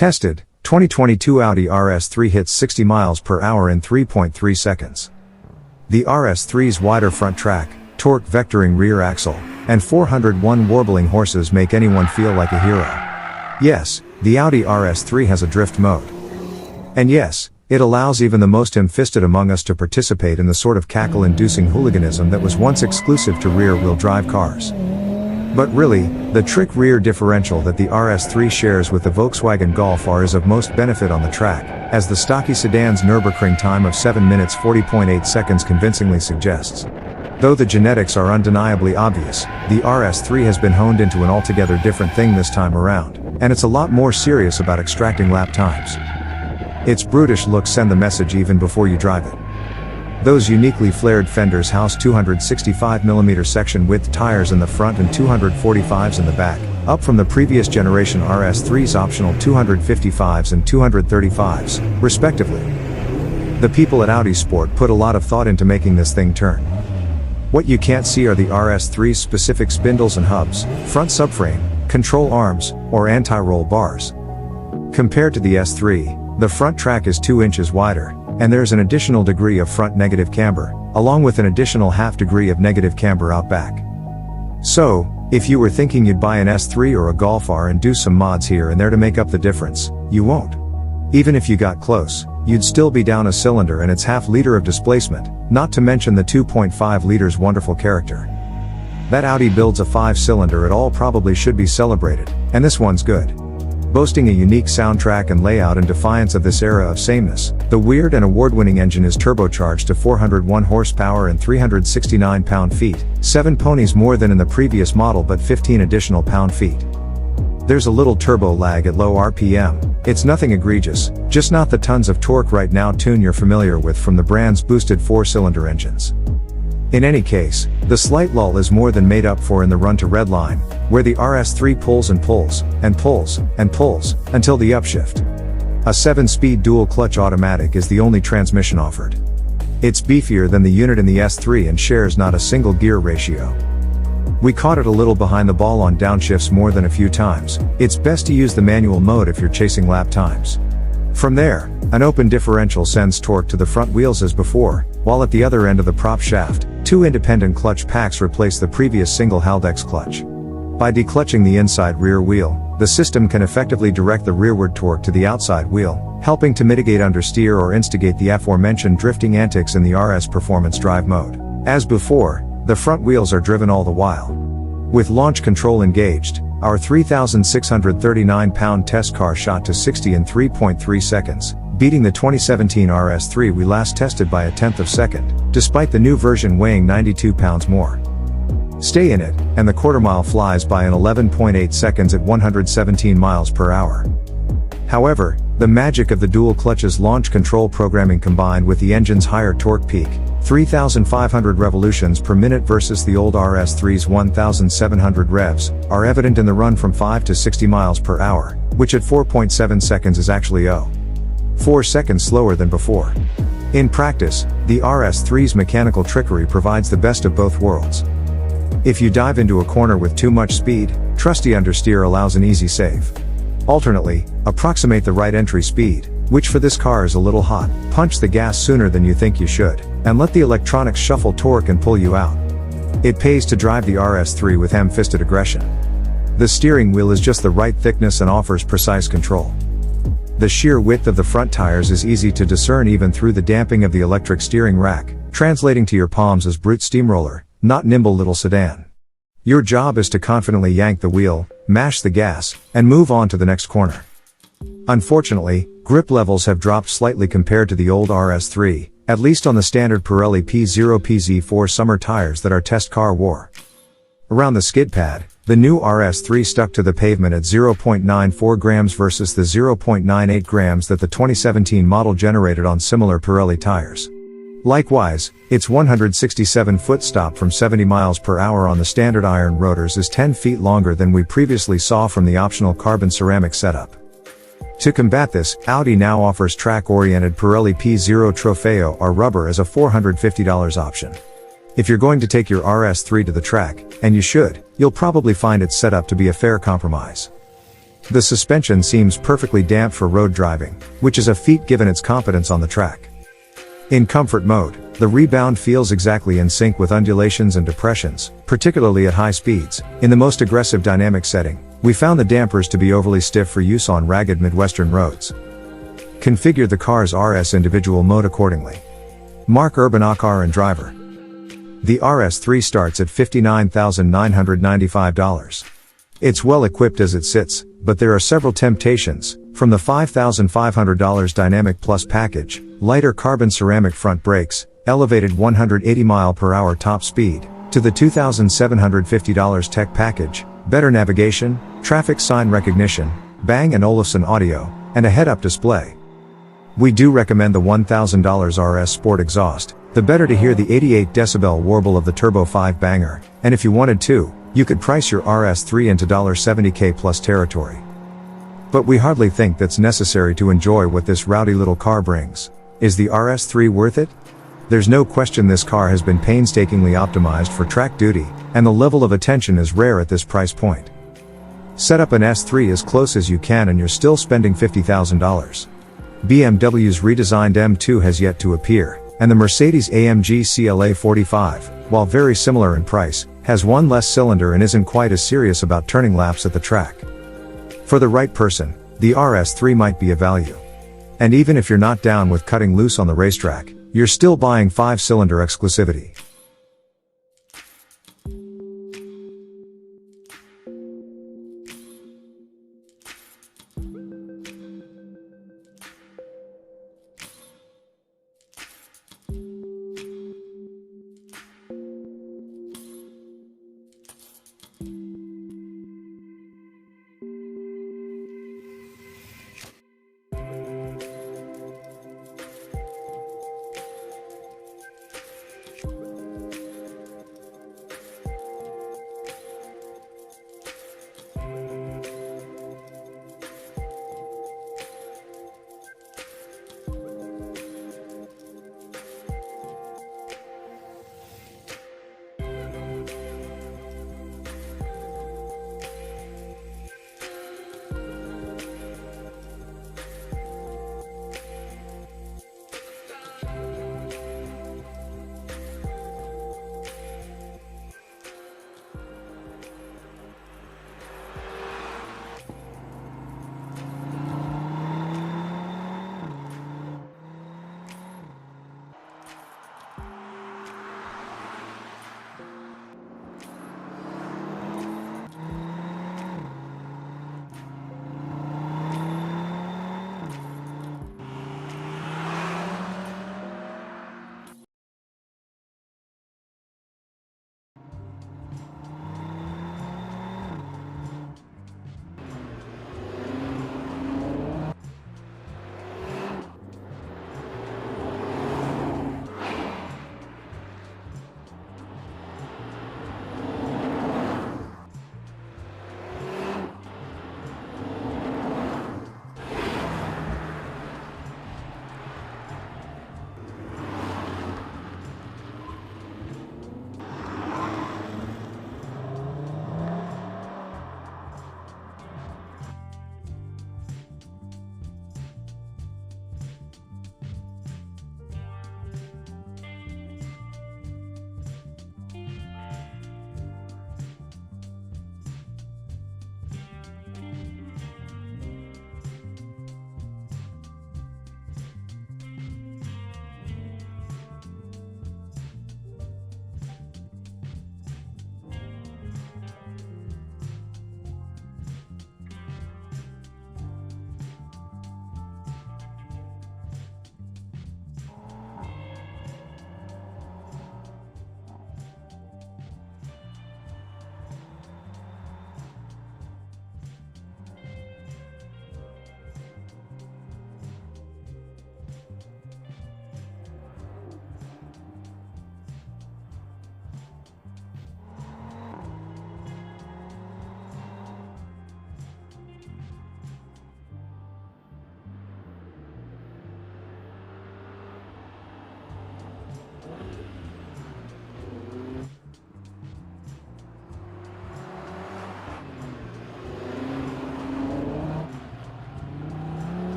Tested, 2022 Audi RS3 hits 60 miles per hour in 3.3 seconds. The RS3's wider front track, torque vectoring rear axle, and 401 warbling horses make anyone feel like a hero. Yes, the Audi RS3 has a drift mode. And yes, it allows even the most ham-fisted among us to participate in the sort of cackle-inducing hooliganism that was once exclusive to rear-wheel drive cars. But really, the trick rear differential that the RS3 shares with the Volkswagen Golf R is of most benefit on the track, as the stocky sedan's Nürburgring time of 7 minutes 40.8 seconds convincingly suggests. Though the genetics are undeniably obvious, the RS3 has been honed into an altogether different thing this time around, and it's a lot more serious about extracting lap times. Its brutish looks send the message even before you drive it. Those uniquely flared fenders house 265mm section width tires in the front and 245s in the back, up from the previous generation RS3's optional 255s and 235s, respectively. The people at Audi Sport put a lot of thought into making this thing turn. What you can't see are the RS3's specific spindles and hubs, front subframe, control arms, or anti-roll bars. Compared to the S3, the front track is 2 inches wider, and there's an additional degree of front negative camber, along with an additional half degree of negative camber out back. So, if you were thinking you'd buy an S3 or a Golf R and do some mods here and there to make up the difference, you won't. Even if you got close, you'd still be down a cylinder and its half-liter of displacement, not to mention the 2.5 liters wonderful character. That Audi builds a 5-cylinder it all probably should be celebrated, and this one's good. Boasting a unique soundtrack and layout in defiance of this era of sameness, the weird and award-winning engine is turbocharged to 401 horsepower and 369 pound-feet, 7 ponies more than in the previous model but 15 additional pound-feet. There's a little turbo lag at low RPM, it's nothing egregious, just not the tons of torque right now tune you're familiar with from the brand's boosted 4-cylinder engines. In any case, the slight lull is more than made up for in the run to red line, where the RS3 pulls and pulls, and pulls, and pulls, until the upshift. A 7-speed dual-clutch automatic is the only transmission offered. It's beefier than the unit in the S3 and shares not a single gear ratio. We caught it a little behind the ball on downshifts more than a few times. It's best to use the manual mode if you're chasing lap times. From there, an open differential sends torque to the front wheels as before, while at the other end of the prop shaft, 2 independent clutch packs replace the previous single Haldex clutch. By declutching the inside rear wheel, the system can effectively direct the rearward torque to the outside wheel, helping to mitigate understeer or instigate the aforementioned drifting antics in the RS Performance Drive mode. As before, the front wheels are driven all the while. With launch control engaged, our 3,639-pound test car shot to 60 in 3.3 seconds, beating the 2017 RS3 we last tested by a tenth of a second, despite the new version weighing 92 pounds more. Stay in it, and the quarter-mile flies by in 11.8 seconds at 117 miles per hour. However, the magic of the dual clutch's launch control programming combined with the engine's higher torque peak, 3,500 revolutions per minute versus the old RS3's 1,700 revs, are evident in the run from 5 to 60 miles per hour, which at 4.7 seconds is actually 0.4 seconds slower than before. In practice, the RS3's mechanical trickery provides the best of both worlds. If you dive into a corner with too much speed, trusty understeer allows an easy save. Alternately, approximate the right entry speed, which for this car is a little hot, punch the gas sooner than you think you should, and let the electronics shuffle torque and pull you out. It pays to drive the RS3 with ham-fisted aggression. The steering wheel is just the right thickness and offers precise control. The sheer width of the front tires is easy to discern even through the damping of the electric steering rack, translating to your palms as brute steamroller, not nimble little sedan. Your job is to confidently yank the wheel, mash the gas, and move on to the next corner. Unfortunately, grip levels have dropped slightly compared to the old RS3, at least on the standard Pirelli P0PZ4 summer tires that our test car wore. Around the skid pad, the new RS3 stuck to the pavement at 0.94 grams versus the 0.98 grams that the 2017 model generated on similar Pirelli tires. Likewise, its 167-foot stop from 70 miles per hour on the standard iron rotors is 10 feet longer than we previously saw from the optional carbon ceramic setup. To combat this, Audi now offers track-oriented Pirelli P0 Trofeo or rubber as a $450 option. If you're going to take your RS3 to the track, and you should, you'll probably find it set up to be a fair compromise. The suspension seems perfectly damp for road driving, which is a feat given its competence on the track. In comfort mode, the rebound feels exactly in sync with undulations and depressions, particularly at high speeds. In the most aggressive dynamic setting, we found the dampers to be overly stiff for use on ragged Midwestern roads. Configure the car's RS individual mode accordingly. Mark Urban Car and Driver. The RS3 starts at $59,995. It's well equipped as it sits, but there are several temptations, from the $5,500 Dynamic Plus package, lighter carbon ceramic front brakes, elevated 180 mph top speed, to the $2,750 Tech package, better navigation, traffic sign recognition, Bang & Olufsen audio, and a head-up display. We do recommend the $1,000 RS Sport exhaust, the better to hear the 88 decibel warble of the Turbo 5 banger, and if you wanted to, you could price your RS3 into $70K plus territory. But we hardly think that's necessary to enjoy what this rowdy little car brings. Is the RS3 worth it? There's no question this car has been painstakingly optimized for track duty, and the level of attention is rare at this price point. Set up an S3 as close as you can and you're still spending $50,000. BMW's redesigned M2 has yet to appear, and the Mercedes-AMG CLA 45, while very similar in price, has one less cylinder and isn't quite as serious about turning laps at the track. For the right person, the RS3 might be a value. And even if you're not down with cutting loose on the racetrack, you're still buying 5-cylinder exclusivity.